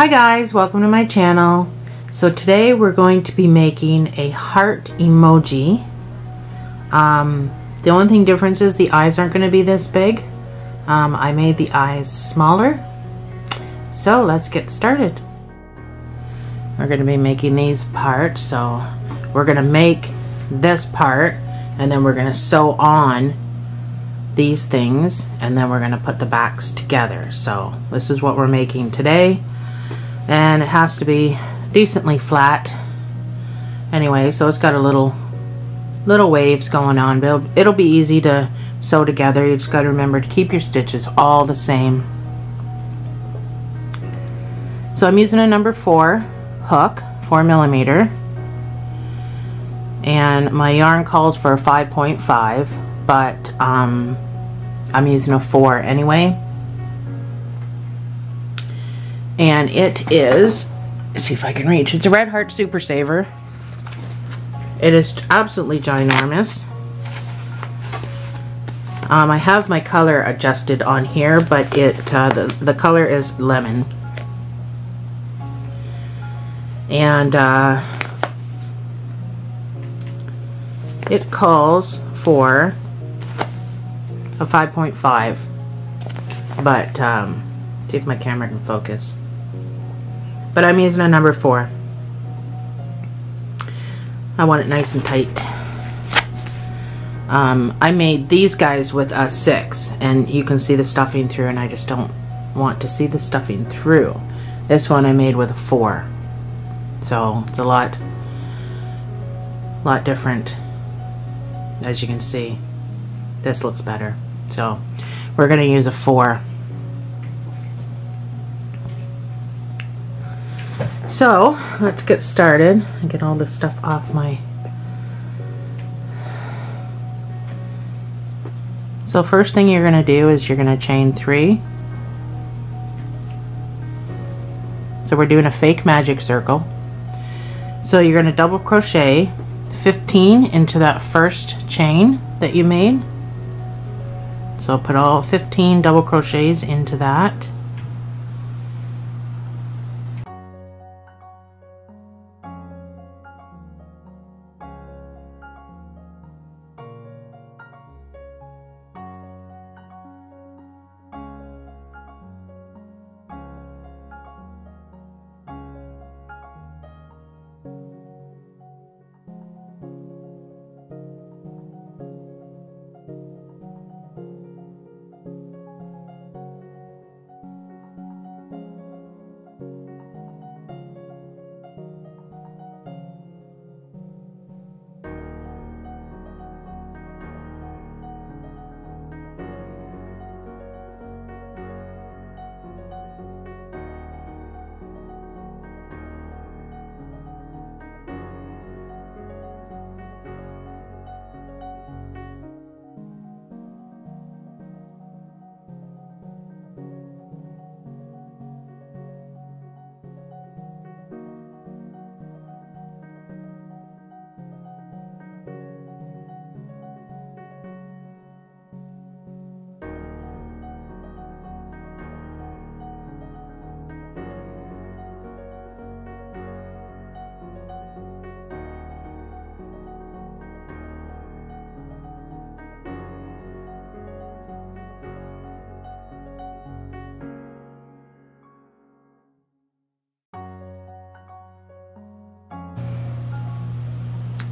Hi guys, welcome to my channel. So today we're going to be making a heart emoji. The only thing difference is the eyes aren't going to be this big. I made the eyes smaller. So let's get started. We're going to be making these parts. So we're going to make this part and then we're going to sew on these things and then we're going to put the backs together. So this is what we're making today. And it has to be decently flat anyway, so it's got a little waves going on, but it'll be easy to sew together. You just got to remember to keep your stitches all the same. So I'm using a number 4 hook, 4mm, and my yarn calls for a 5.5, but I'm using a 4 anyway. And it is, let's see if I can reach, it's a Red Heart Super Saver. It is absolutely ginormous. I have my color adjusted on here, but the color is lemon. And it calls for a 5.5, but see if my camera can focus. But I'm using a number 4. I want it nice and tight. I made these guys with a 6, and you can see the stuffing through, and I just don't want to see the stuffing through. This one I made with a 4, so it's a lot different. As you can see, this looks better, so we're going to use a 4. So let's get started and get all this stuff off my. So first thing you're going to do is you're going to chain 3. So we're doing a fake magic circle. So you're going to double crochet 15 into that first chain that you made. So put all 15 double crochets into that.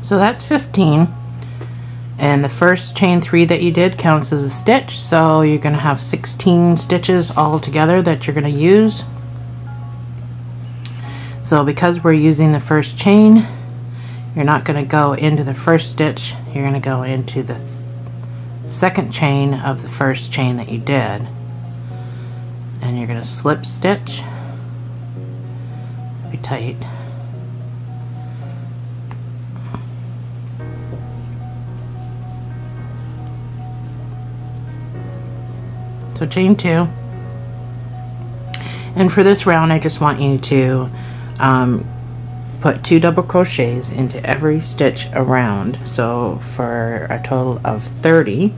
So that's 15, and the first chain 3 that you did counts as a stitch, so you're going to have 16 stitches all together that you're going to use. So because we're using the first chain, you're not going to go into the first stitch, you're going to go into the second chain of the first chain that you did, and you're going to slip stitch, be tight. So chain 2, and for this round I just want you to put 2 double crochets into every stitch around, so for a total of 30.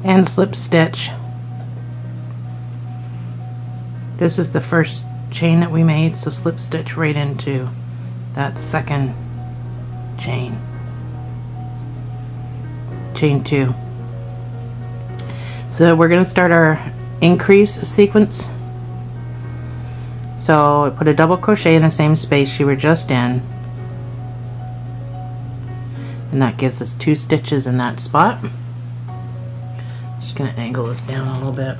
and slip stitch. This is the first chain that we made, so slip stitch right into that second chain. Chain 2. So we're going to start our increase sequence. So I put a double crochet in the same space you were just in, and that gives us 2 stitches in that spot. Just going to angle this down a little bit.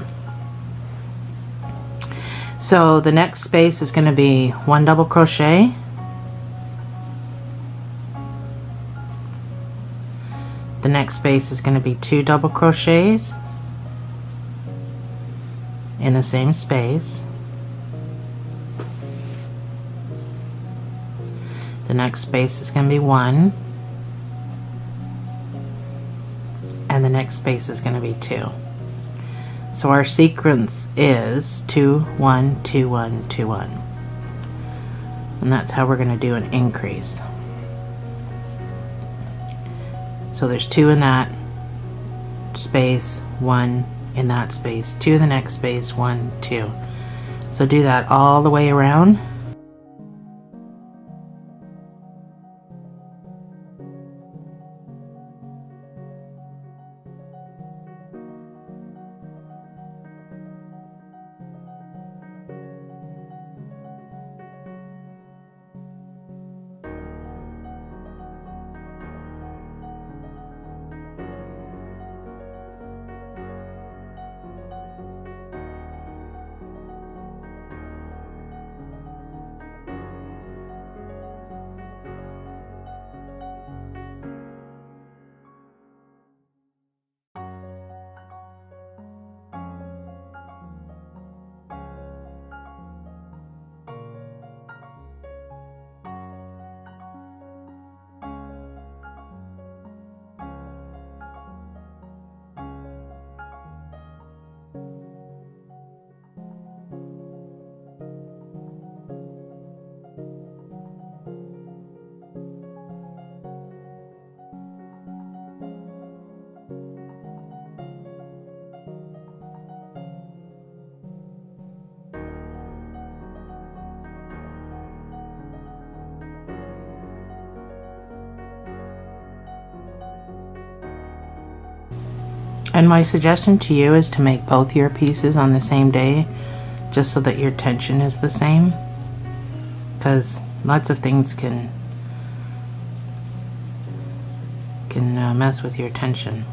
So the next space is going to be 1 double crochet, the next space is going to be 2 double crochets in the same space, the next space is going to be 1, and the next space is going to be 2. So our sequence is 2, 1, 2, 1, 2, 1. And that's how we're going to do an increase. So there's 2 in that space, 1 in that space, 2 in the next space, 1, 2. So do that all the way around. And my suggestion to you is to make both your pieces on the same day, just so that your tension is the same, because lots of things can mess with your tension.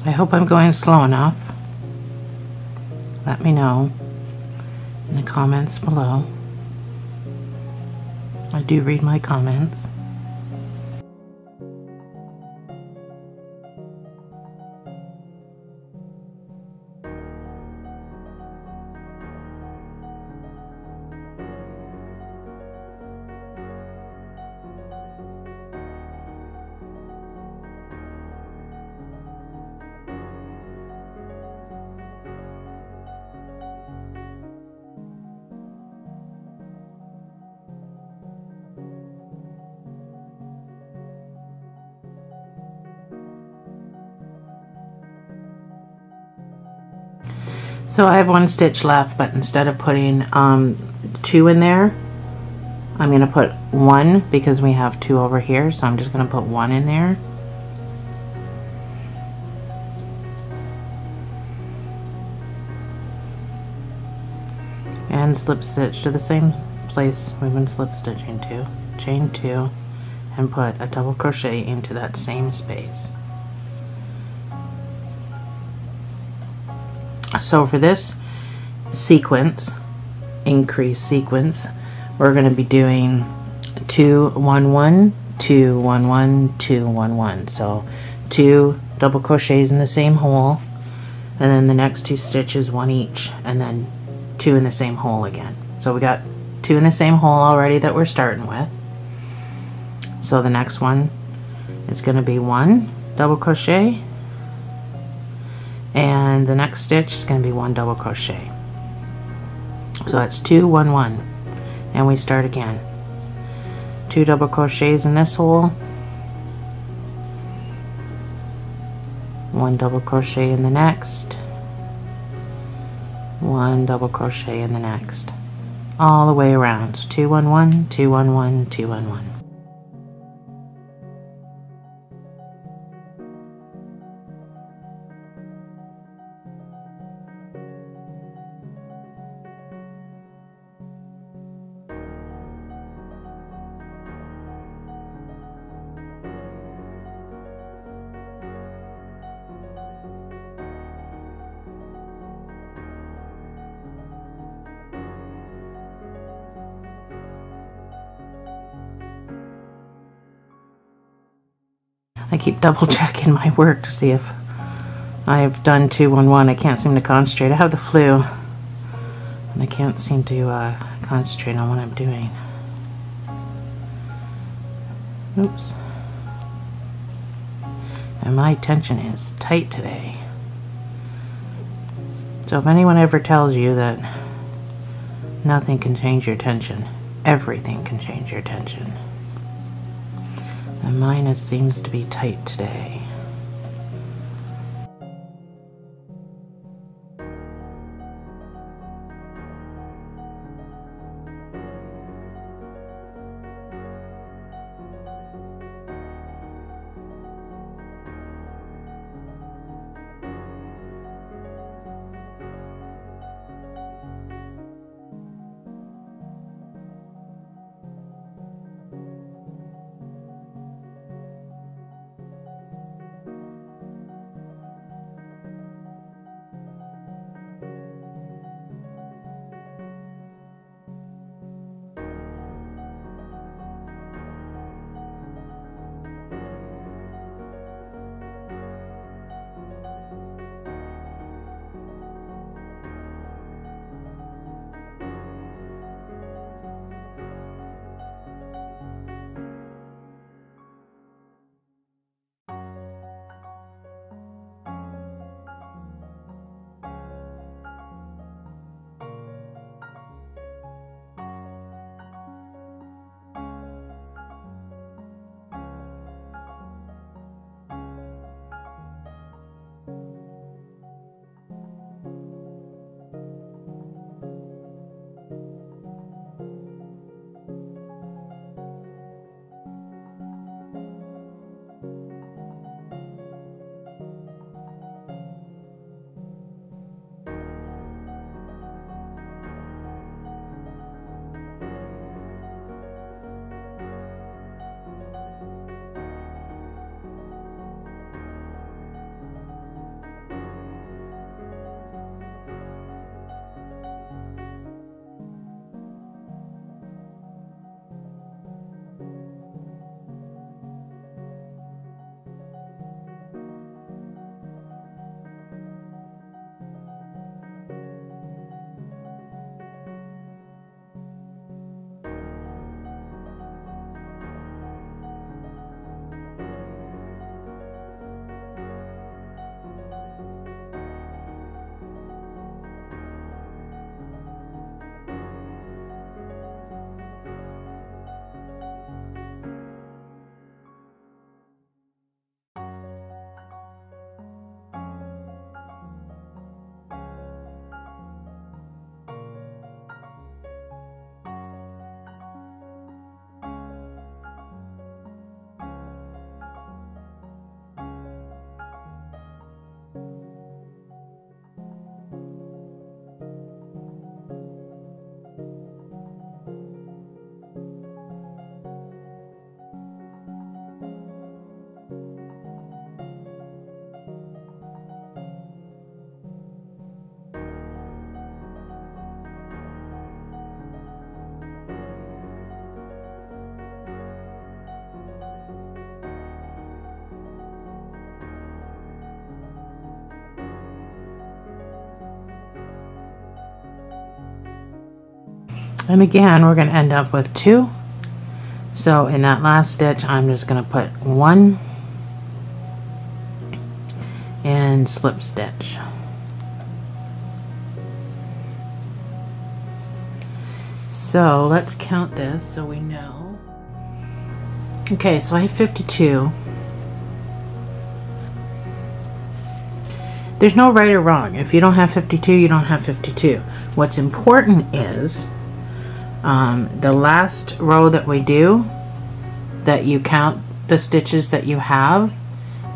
I hope I'm going slow enough. Let me know in the comments below. I do read my comments. So I have 1 stitch left, but instead of putting 2 in there, I'm going to put 1 because we have 2 over here, so I'm just going to put 1 in there. And slip stitch to the same place we've been slip stitching to. Chain 2, and put a double crochet into that same space. So for this sequence, increase sequence, we're going to be doing 2 1 1 2 1 1 2 1 1. So 2 double crochets in the same hole, and then the next 2 stitches, 1 each, and then 2 in the same hole again. So we got 2 in the same hole already that we're starting with. So the next one is going to be 1 double crochet, and the next stitch is going to be 1 double crochet. So that's 2 1 1, and we start again. 2 double crochets in this hole, 1 double crochet in the next, 1 double crochet in the next, all the way around. So 2 1 1 2 1 1 2 1 1. I keep double checking my work to see if I've done 2 1 1. I can't seem to concentrate. I have the flu, and I can't seem to concentrate on what I'm doing. Oops. And my tension is tight today. So if anyone ever tells you that nothing can change your tension, everything can change your tension. And mine seems to be tight today. And again, we're going to end up with 2. So in that last stitch, I'm just going to put 1 and slip stitch. So let's count this so we know. Okay, so I have 52. There's no right or wrong. If you don't have 52, you don't have 52. What's important is the last row that we do, that you count the stitches that you have,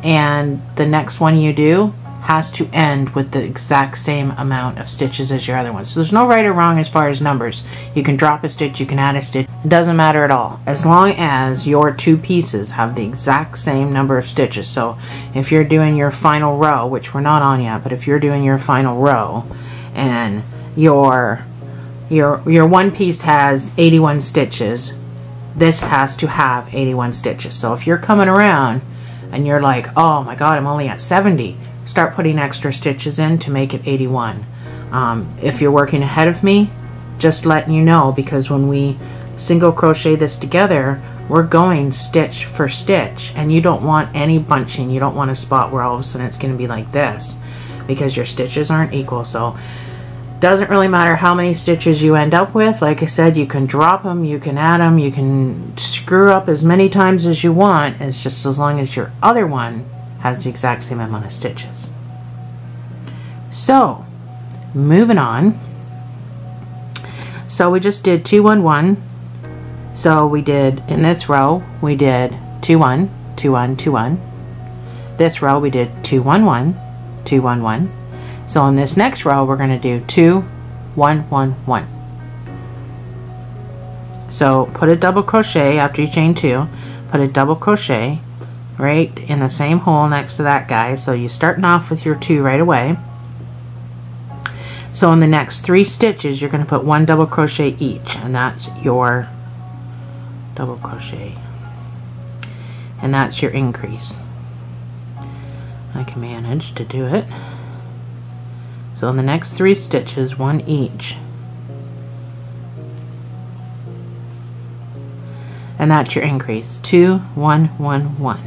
and the next one you do has to end with the exact same amount of stitches as your other ones. So there's no right or wrong as far as numbers. You can drop a stitch, you can add a stitch. It doesn't matter at all, as long as your 2 pieces have the exact same number of stitches. So if you're doing your final row, which we're not on yet, but if you're doing your final row and your one piece has 81 stitches, this has to have 81 stitches. So if you're coming around and you're like, oh my god, I'm only at 70, start putting extra stitches in to make it 81. If you're working ahead of me, just letting you know, because when we single crochet this together, we're going stitch for stitch, and you don't want any bunching. You don't want a spot where all of a sudden it's going to be like this, because your stitches aren't equal. So doesn't really matter how many stitches you end up with. Like I said, you can drop them, you can add them, you can screw up as many times as you want. It's just as long as your other one has the exact same amount of stitches. So moving on, so we just did 2 1 1. So we did, in this row we did 2 1 2 1 2 1. This row we did 2 1 1 2 1 1. So in this next row we're going to do 2 1 1 1. So put a double crochet after you chain 2, put a double crochet right in the same hole next to that guy. So you're starting off with your 2 right away. So in the next 3 stitches you're going to put 1 double crochet each, and that's your double crochet, and that's your increase. I can manage to do it. So in the next 3 stitches, 1 each, and that's your increase. 2 1 1 1.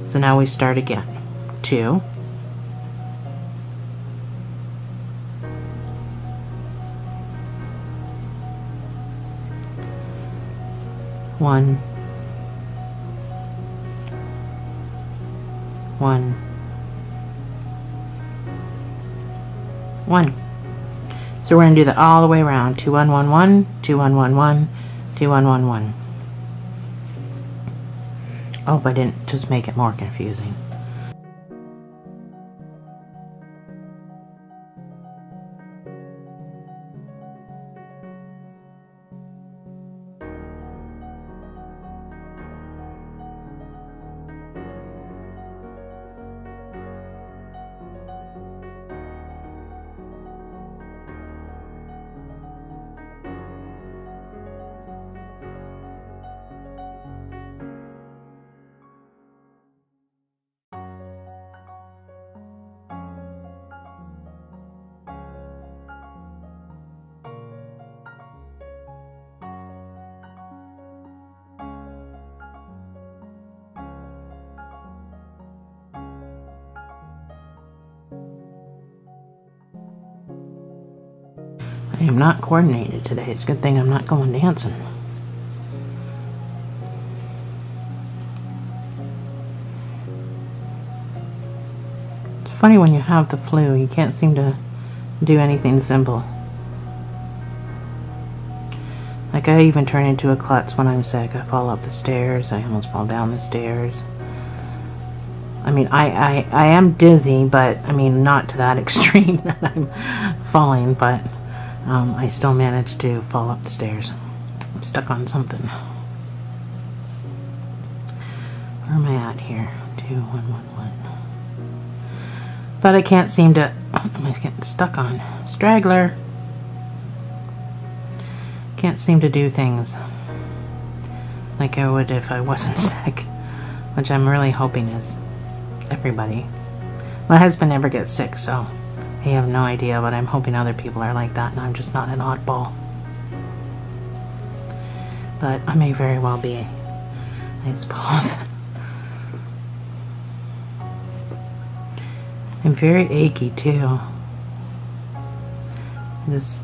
So now we start again. 2 1 1 1. So we're going to do that all the way around. 2 1 1 1 2 1 1 1 2 1 1 1. Oh, but I didn't just make it more confusing. I am not coordinated today. It's a good thing I'm not going dancing. It's funny when you have the flu, you can't seem to do anything simple. Like, I even turn into a klutz when I'm sick. I fall up the stairs. I almost fall down the stairs. I mean, I am dizzy, but I mean, not to that extreme that I'm falling, but I still managed to fall up the stairs. I'm stuck on something. Where am I at here? 2 1 1 1. But I can't seem to. I'm getting stuck on straggler. Can't seem to do things like I would if I wasn't sick, which I'm really hoping is everybody. My husband never gets sick, so I have no idea, but I'm hoping other people are like that and I'm just not an oddball. but I may very well be, I suppose. I'm very achy too. Just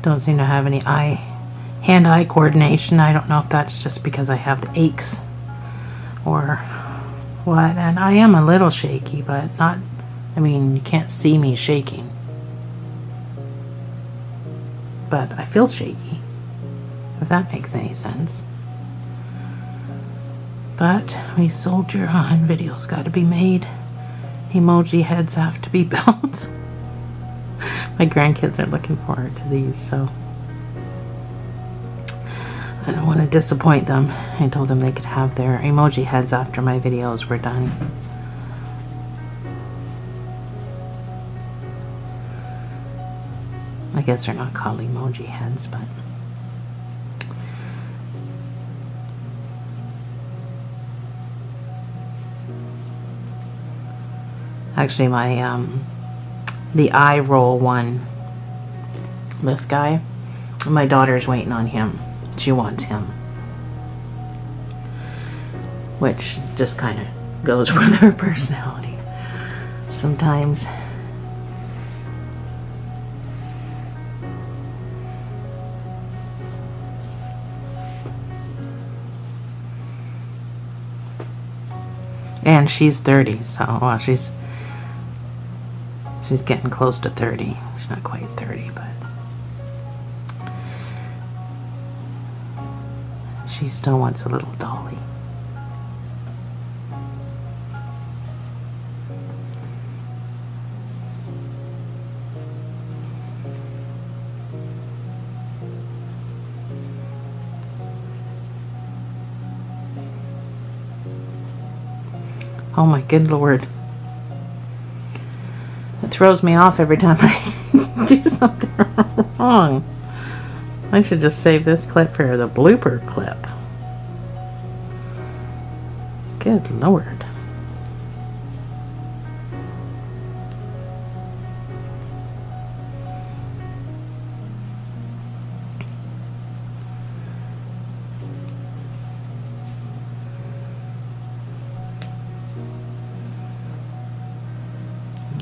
don't seem to have any hand-eye coordination. I don't know if that's just because I have the aches or what. And I am a little shaky, but not, I mean, you can't see me shaking. But I feel shaky, if that makes any sense. But we soldier on. Videos got to be made. Emoji heads have to be built. My grandkids are looking forward to these, so I don't want to disappoint them. I told them they could have their emoji heads after my videos were done. I guess they're not called emoji heads, but actually my the eye roll one, this guy, my daughter's waiting on him. She wants him, which just kind of goes with her personality sometimes. And she's 30, so well, she's getting close to 30. She's not quite 30, but she still wants a little dolly. Oh my good Lord. It throws me off every time I do something wrong. I should just save this clip for the blooper clip. Good Lord.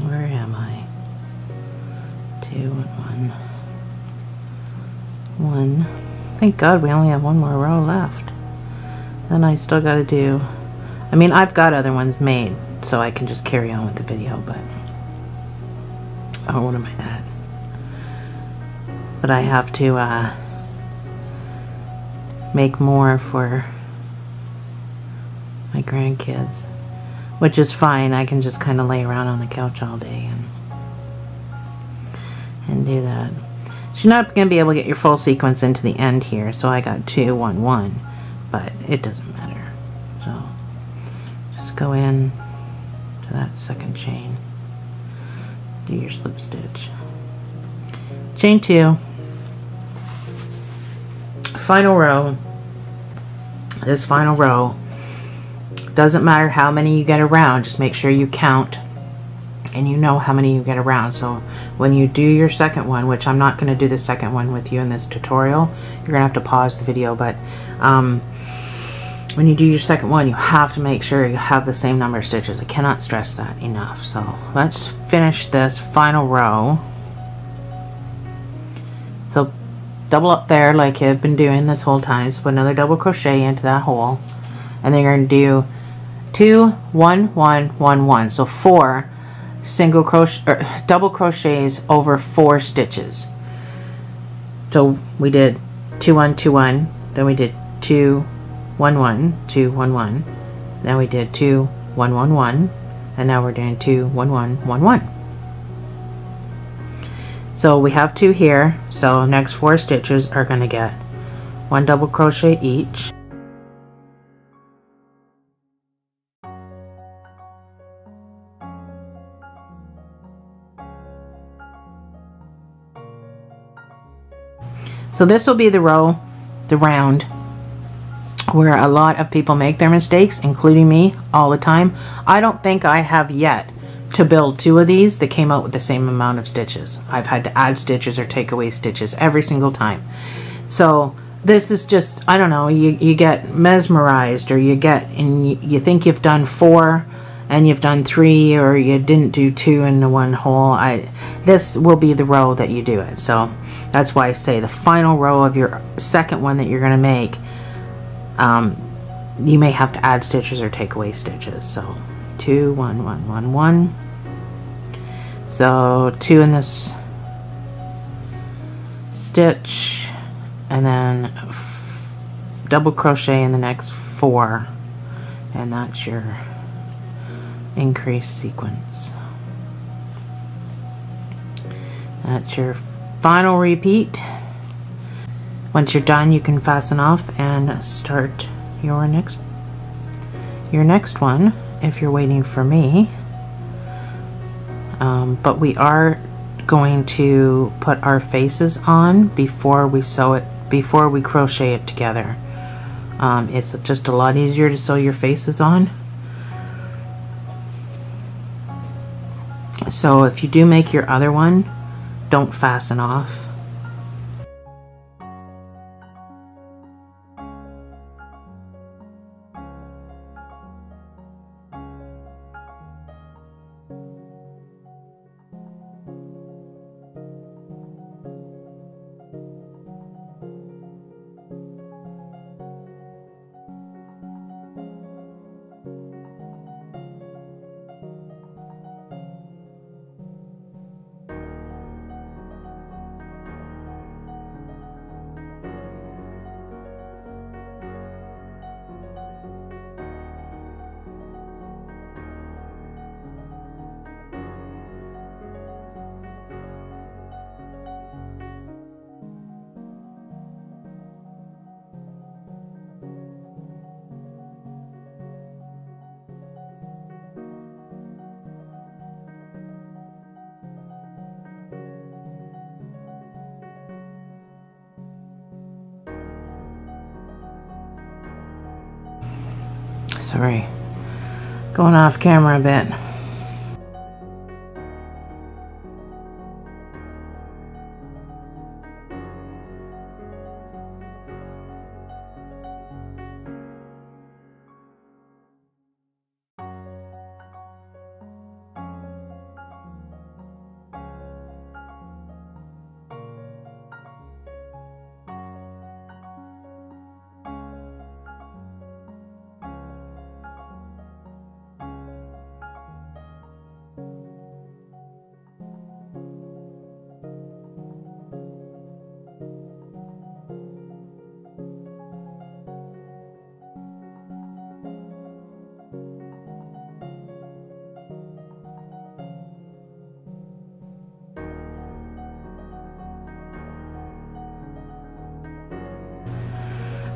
Where am I? 2 and 1. Thank God we only have one more row left. Then I still got to do, I mean, I've got other ones made, so I can just carry on with the video, but, oh, what am I at? But I have to make more for my grandkids, which is fine. I can just kind of lay around on the couch all day and do that. So you're not going to be able to get your full sequence into the end here, so I got 2, 1, 1, but it doesn't matter. So just go in to that second chain, do your slip stitch, chain 2, final row. This final row, doesn't matter how many you get around, just make sure you count and you know how many you get around. So when you do your second one, which I'm not going to do the second one with you in this tutorial, you're going to have to pause the video, but when you do your second one, you have to make sure you have the same number of stitches. I cannot stress that enough. So let's finish this final row. So double up there like I've been doing this whole time. So put another double crochet into that hole, and then you're going to do 2, 1, 1, 1, 1. So 4 single crochet or double crochets over 4 stitches. So we did 2, 1, 2, 1. Then we did 2, 1, 1, 2, 1, 1. Then we did 2, 1, 1, 1. And now we're doing 2, 1, 1, 1, 1. So we have 2 here. So next 4 stitches are going to get 1 double crochet each. So this will be the row, the round, where a lot of people make their mistakes, including me all the time. I don't think I have yet to build 2 of these that came out with the same amount of stitches. I've had to add stitches or take away stitches every single time. So this is just, I don't know, you get mesmerized, or you get, and you think you've done 4 and you've done 3, or you didn't do 2 in the one hole. This will be the row that you do it. So that's why I say the final row of your second one that you're going to make, you may have to add stitches or take away stitches. So 2, 1, 1, 1, 1. So 2 in this stitch, and then double crochet in the next 4, and that's your increase sequence. That's your final repeat. Once you're done, you can fasten off and start your next one if you're waiting for me. But we are going to put our faces on before we sew it, before we crochet it together. It's just a lot easier to sew your faces on. So if you do make your other one, don't fasten off. Sorry, going off camera a bit.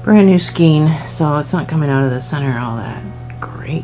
Brand new skein, so it's not coming out of the center all that great.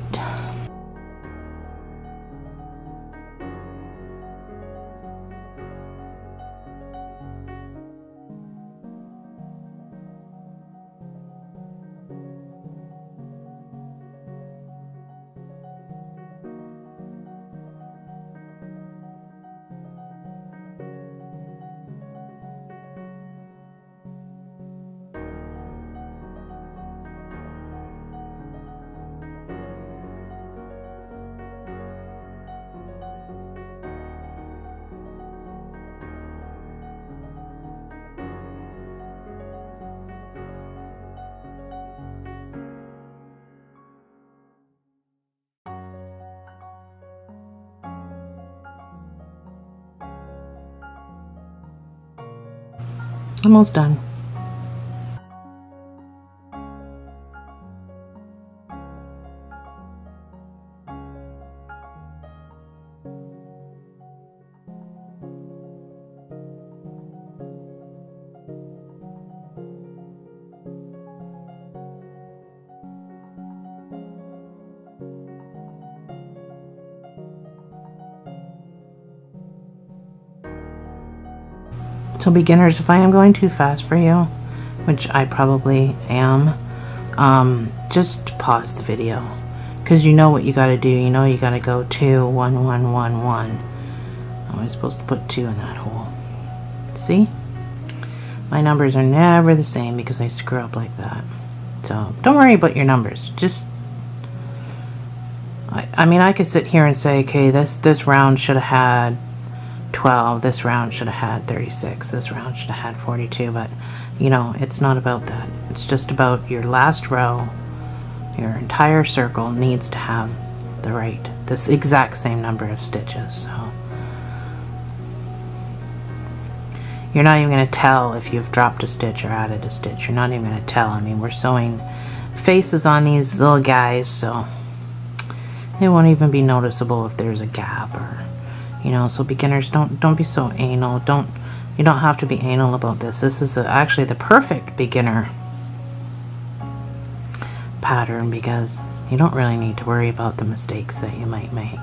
Almost done. So beginners, if I am going too fast for you, which I probably am, just pause the video, because you know what you got to do. You know you got to go 2, 1, 1, 1, 1. I was supposed to put 2 in that hole. See? My numbers are never the same because I screw up like that. So don't worry about your numbers. Just, I mean, I could sit here and say, okay, this round should have had 12, this round should have had 36, this round should have had 42, but you know, it's not about that. It's just about your last row. Your entire circle needs to have this exact same number of stitches. So you're not even going to tell if you've dropped a stitch or added a stitch. You're not even going to tell. I mean, we're sewing faces on these little guys, so it won't even be noticeable if there's a gap, or you know. So beginners, don't be so anal. You don't have to be anal about this. This is actually the perfect beginner pattern because you don't really need to worry about the mistakes that you might make.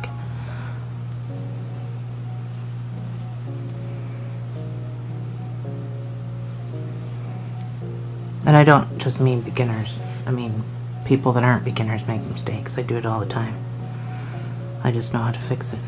And I don't just mean beginners. I mean people that aren't beginners make mistakes. I do it all the time. I just know how to fix it.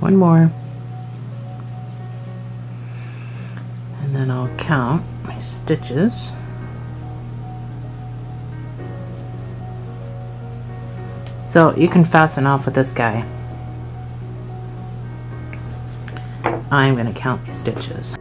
One more, and then I'll count my stitches. So you can fasten off with this guy. I'm going to count my stitches.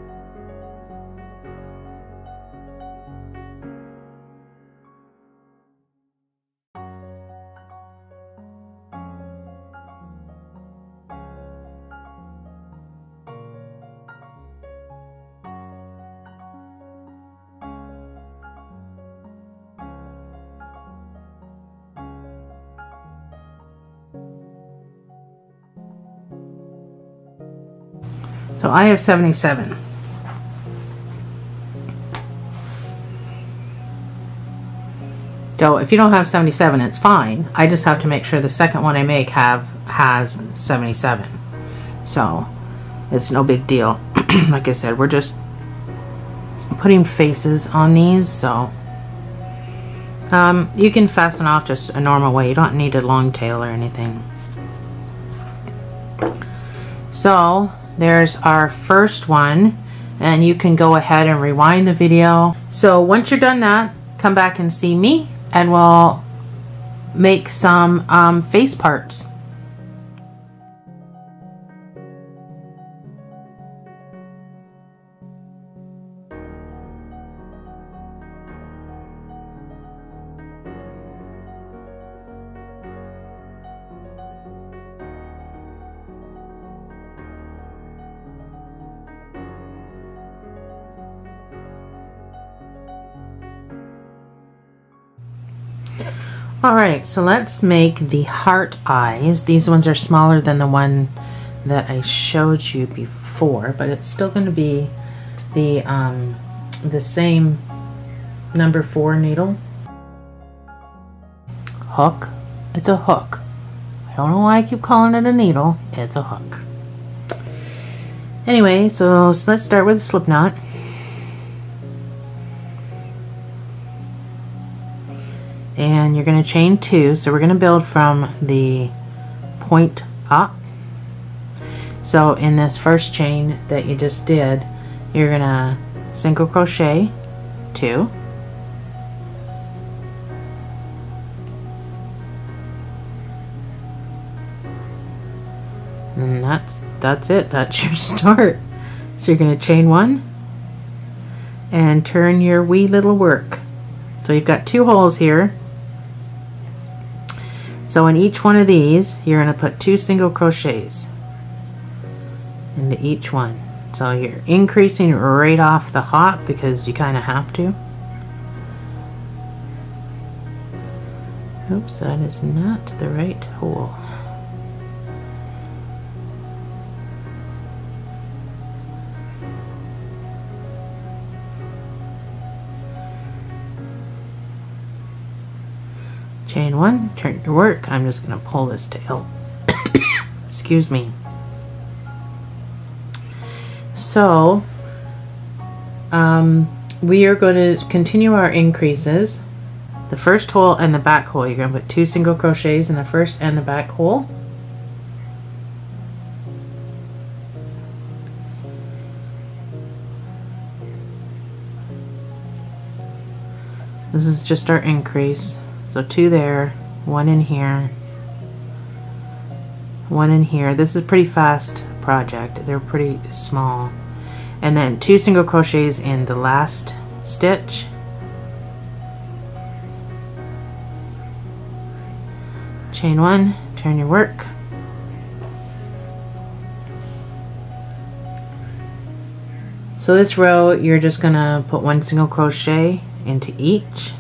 So I have 77. So if you don't have 77, it's fine. I just have to make sure the second one I make has 77. So it's no big deal. Like I said, we're just putting faces on these, so you can fasten off just a normal way. You don't need a long tail or anything. So there's our first one, and you can go ahead and rewind the video. So once you're done that, come back and see me and we'll make some face parts. Alright, so let's make the heart eyes. These ones are smaller than the one that I showed you before, but it's still going to be the same number 4 needle. Hook. It's a hook. I don't know why I keep calling it a needle. It's a hook. Anyway, so let's start with a slip knot. And you're going to chain 2, so we're going to build from the point up. So in this first chain that you just did, you're going to single crochet 2, and that's it. That's your start. So you're going to chain 1 and turn your wee little work. So you've got 2 holes here. So in each one of these, you're going to put 2 single crochets into each one. So you're increasing right off the hop because you kind of have to. Oops, that is not the right hole. chain 1, turn your work. I'm just going to pull this tail. Excuse me. So we are going to continue our increases. The first hole and the back hole, you're going to put 2 single crochets in the first and the back hole. This is just our increase. So 2 there, 1 in here, 1 in here. This is a pretty fast project. They're pretty small. And then 2 single crochets in the last stitch. Chain 1, turn your work. So this row, you're just gonna put 1 single crochet into each.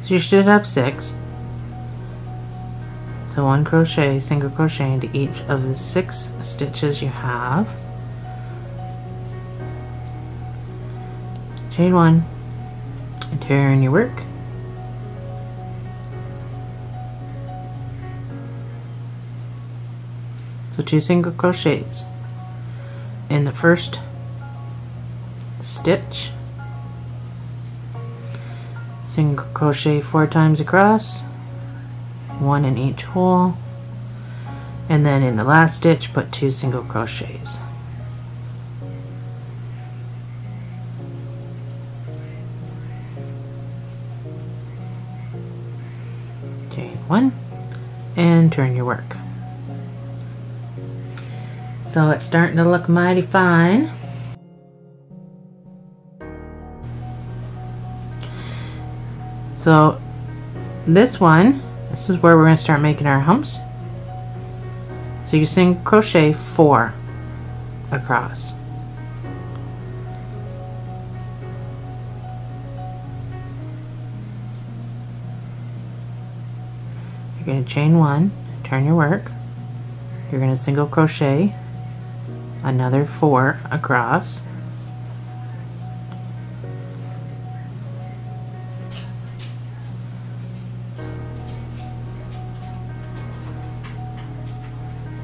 So you should have 6. So 1 crochet, single crochet into each of the 6 stitches you have. Chain 1, and turn your work. So 2 single crochets in the first stitch, single crochet 4 times across, 1 in each hole, and then in the last stitch put 2 single crochets. Chain 1 and turn your work. So it's starting to look mighty fine. So this one, this is where we're going to start making our humps. So you single crochet 4 across. You're going to chain 1, turn your work. You're going to single crochet another 4 across.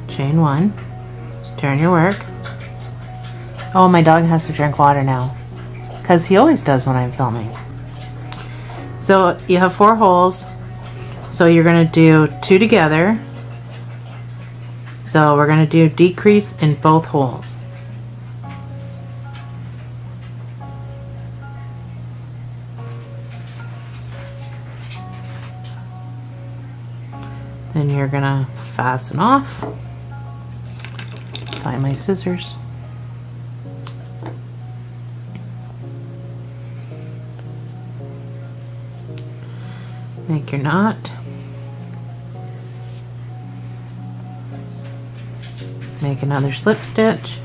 Chain 1, turn your work. Oh, my dog has to drink water now, because he always does when I'm filming. So you have 4 holes, so you're going to do 2 together. So we're going to do decrease in both holes. Then you're going to fasten off. Find my scissors. Make your knot. Make another slip stitch.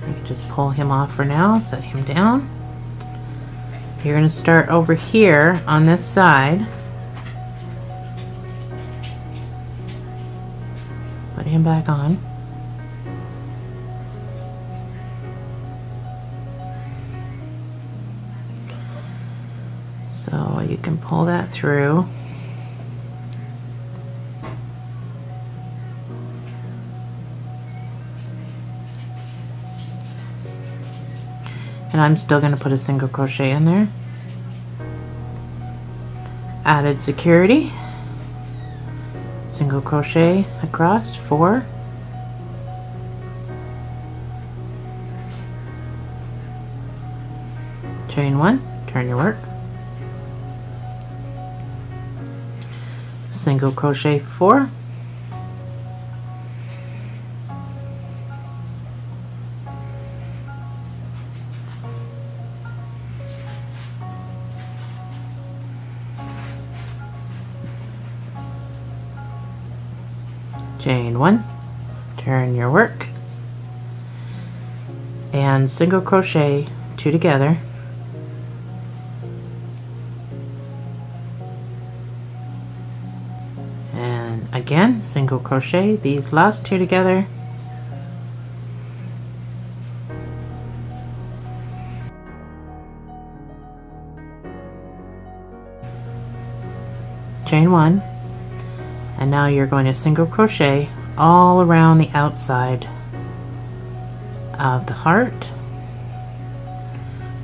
You can just pull him off for now, set him down. You're going to start over here on this side. Put him back on. So you can pull that through. And I'm still going to put a single crochet in there. Added security. Single crochet across 4. Chain 1, turn your work. Single crochet 4. Chain 1, turn your work, and single crochet 2 together, and then again single crochet these last two together, chain one, and now you're going to single crochet all around the outside of the heart.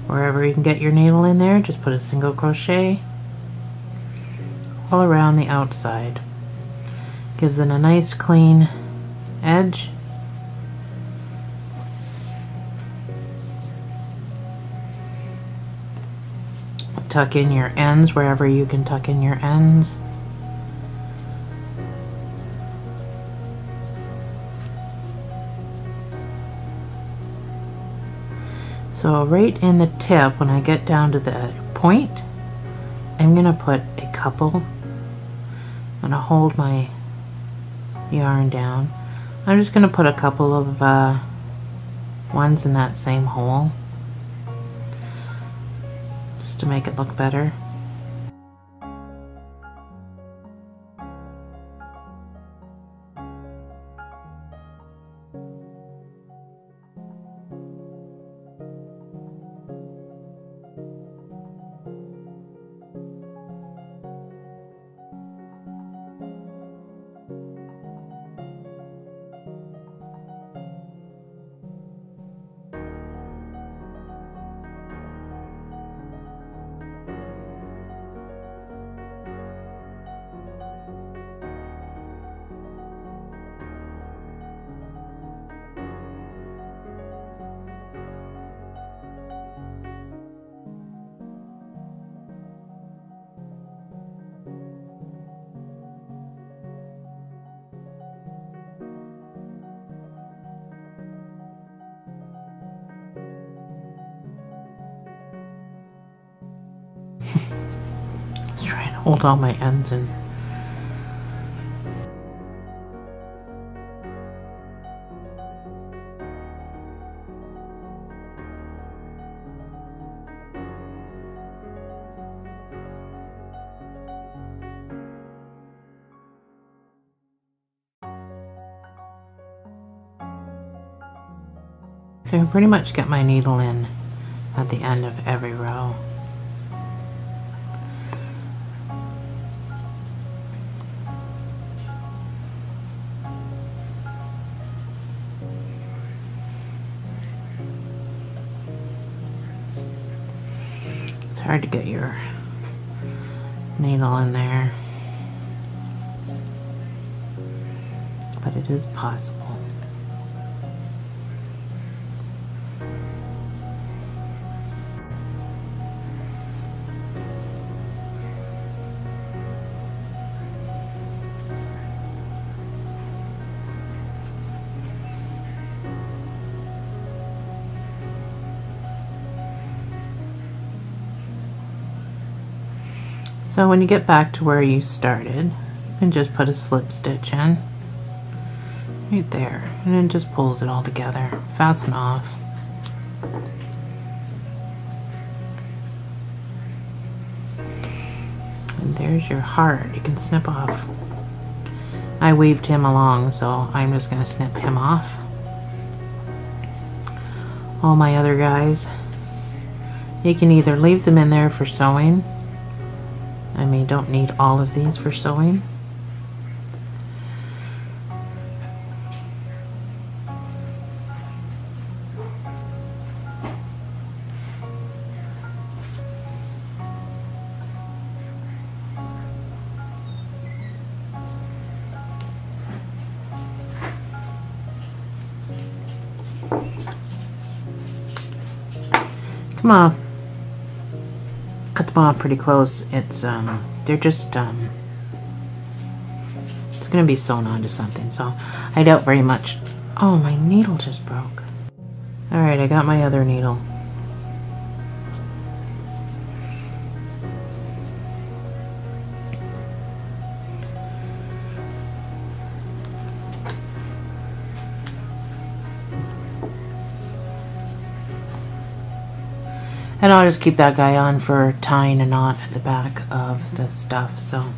Wherever you can get your needle in there, just put a single crochet all around the outside. Gives it a nice clean edge. Tuck in your ends wherever you can tuck in your ends. So right in the tip, when I get down to the point, I'm going to put a couple. I'm going to hold my yarn down. I'm just going to put a couple of ones in that same hole, just to make it look better. Just try and hold all my ends in. So I pretty much get my needle in at the end of every row. It's hard to get your needle in there, but it is possible. So when you get back to where you started, you can just put a slip stitch in right there, and then just pulls it all together. Fasten off. And there's your heart. You can snip off. I weaved him along, so I'm just going to snip him off. All my other guys, you can either leave them in there for sewing. I mean, don't need all of these for sewing. Come off. Cut them off pretty close. It's they're just it's gonna be sewn onto something, so I doubt very much. Oh, my needle just broke. Alright, I got my other needle. And I'll just keep that guy on for tying a knot at the back of the stuff. So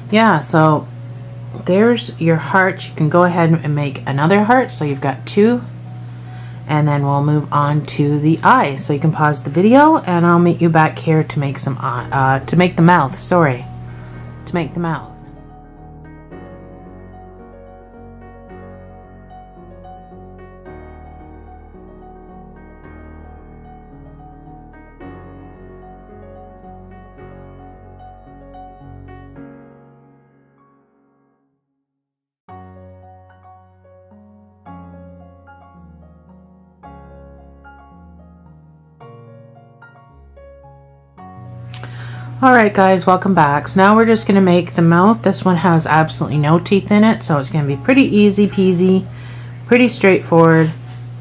yeah, so there's your heart. You can go ahead and make another heart, so you've got 2, and then we'll move on to the eyes. So you can pause the video and I'll meet you back here to make some to make the mouth, sorry, to make the mouth. Alright guys, welcome back. So now we're just going to make the mouth. This one has absolutely no teeth in it, so it's going to be pretty easy peasy, pretty straightforward,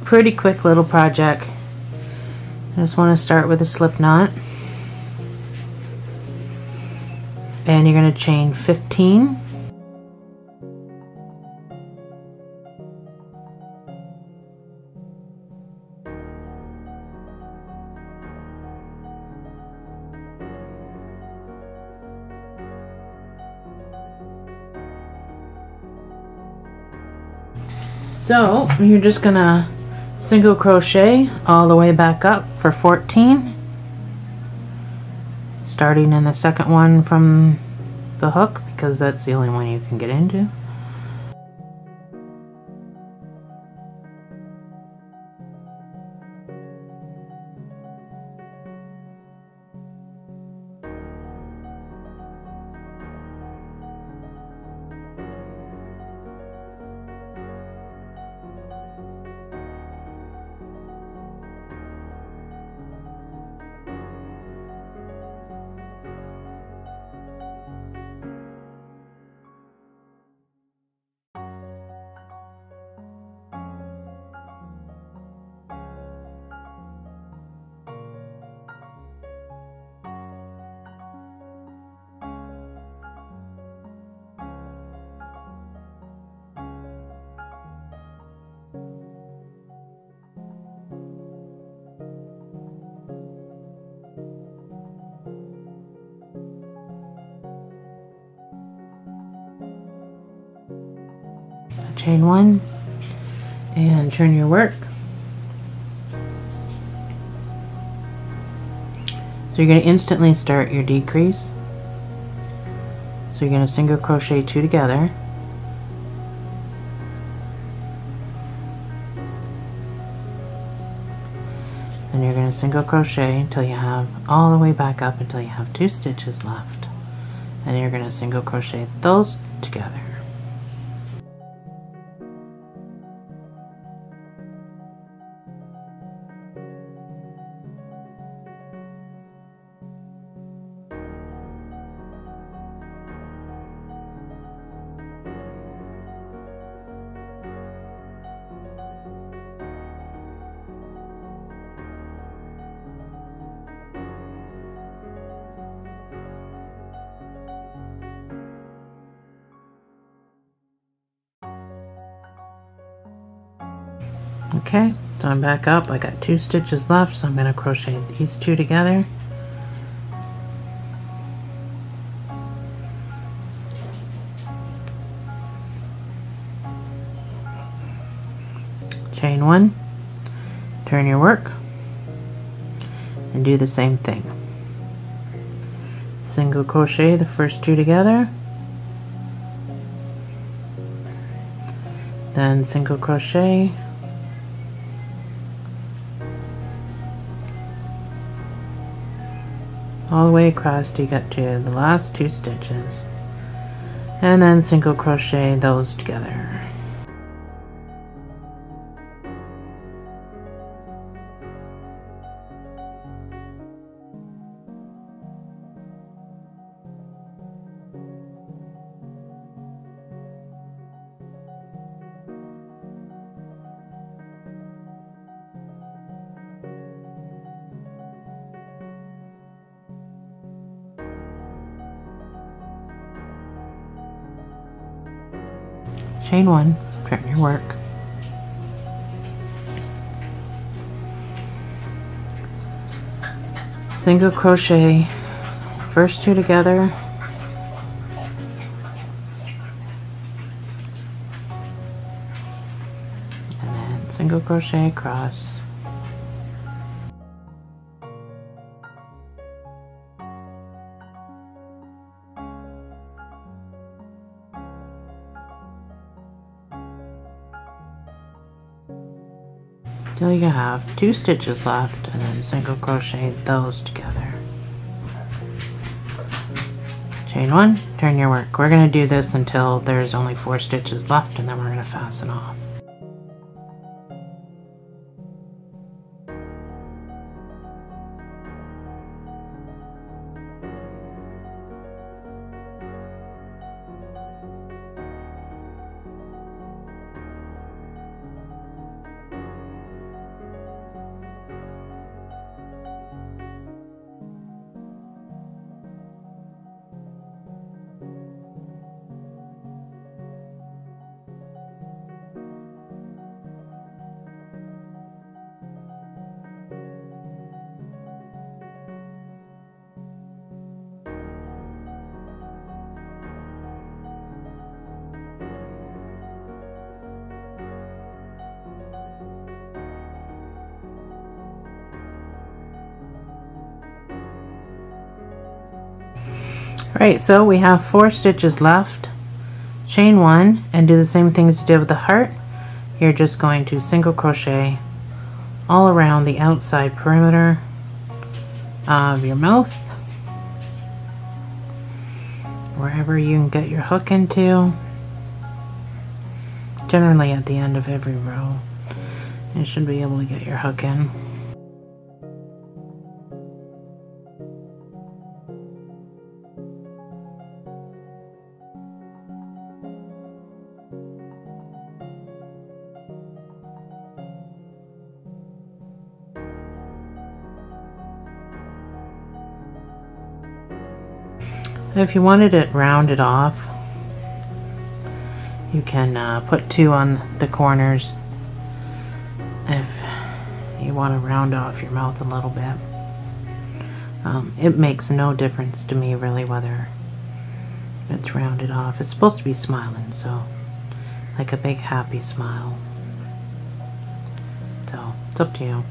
pretty quick little project. I just want to start with a slip knot. And you're going to chain 15. So you're just gonna single crochet all the way back up for 14, starting in the second one from the hook, because that's the only one you can get into. Chain 1 and turn your work. So you're going to instantly start your decrease. So you're going to single crochet 2 together. And you're going to single crochet until you have all the way back up until you have 2 stitches left. And you're going to single crochet those together. Okay, so I'm back up. I got 2 stitches left, so I'm going to crochet these 2 together. Chain 1, turn your work, and do the same thing. Single crochet the first 2 together, then single crochet, all the way across till you get to the last 2 stitches, and then single crochet those together. Chain 1, turn your work, single crochet first 2 together, single crochet across. Till you have 2 stitches left, and then single crochet those together. Chain 1, turn your work. We're going to do this until there's only 4 stitches left, and then we're going to fasten off. Alright, so we have 4 stitches left. Chain 1 and do the same thing as you did with the heart. You're just going to single crochet all around the outside perimeter of your mouth, wherever you can get your hook into, generally at the end of every row. You should be able to get your hook in. If you wanted it rounded off, you can put 2 on the corners if you want to round off your mouth a little bit. It makes no difference to me really whether it's rounded off. It's supposed to be smiling, so like a big happy smile. So it's up to you.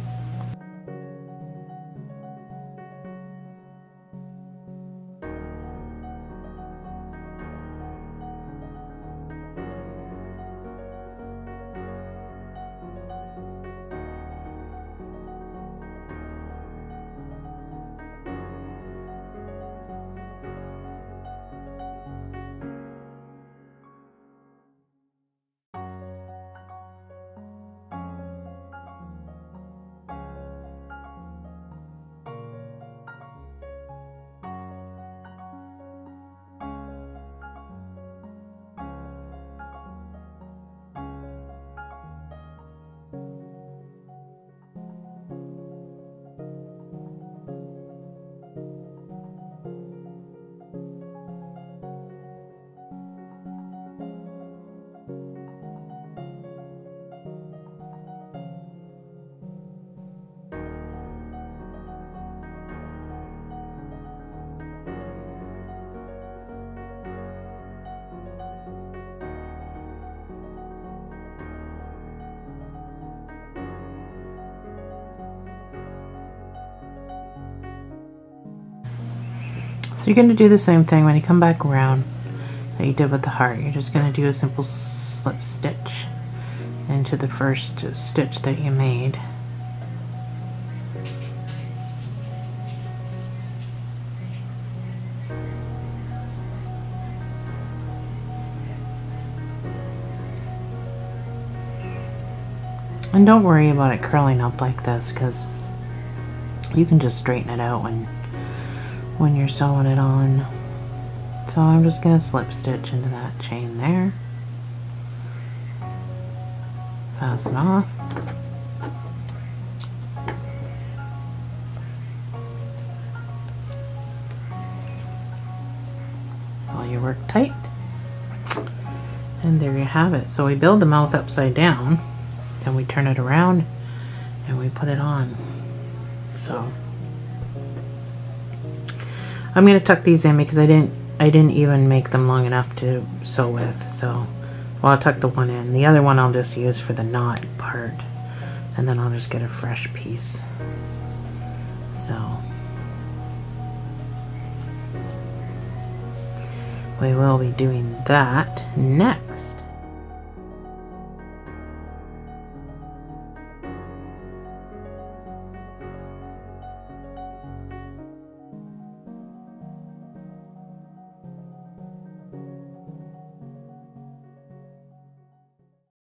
So you're going to do the same thing when you come back around that you did with the heart. You're just going to do a simple slip stitch into the first stitch that you made. And don't worry about it curling up like this, because you can just straighten it out when you're sewing it on. So I'm just going to slip stitch into that chain there. Fasten off. Pull your work tight. And there you have it. So we build the mouth upside down, then we turn it around and we put it on. So I'm going to tuck these in because I didn't even make them long enough to sew with. So well, I'll tuck the one in. The other one I'll just use for the knot part. and then I'll just get a fresh piece. So we will be doing that next.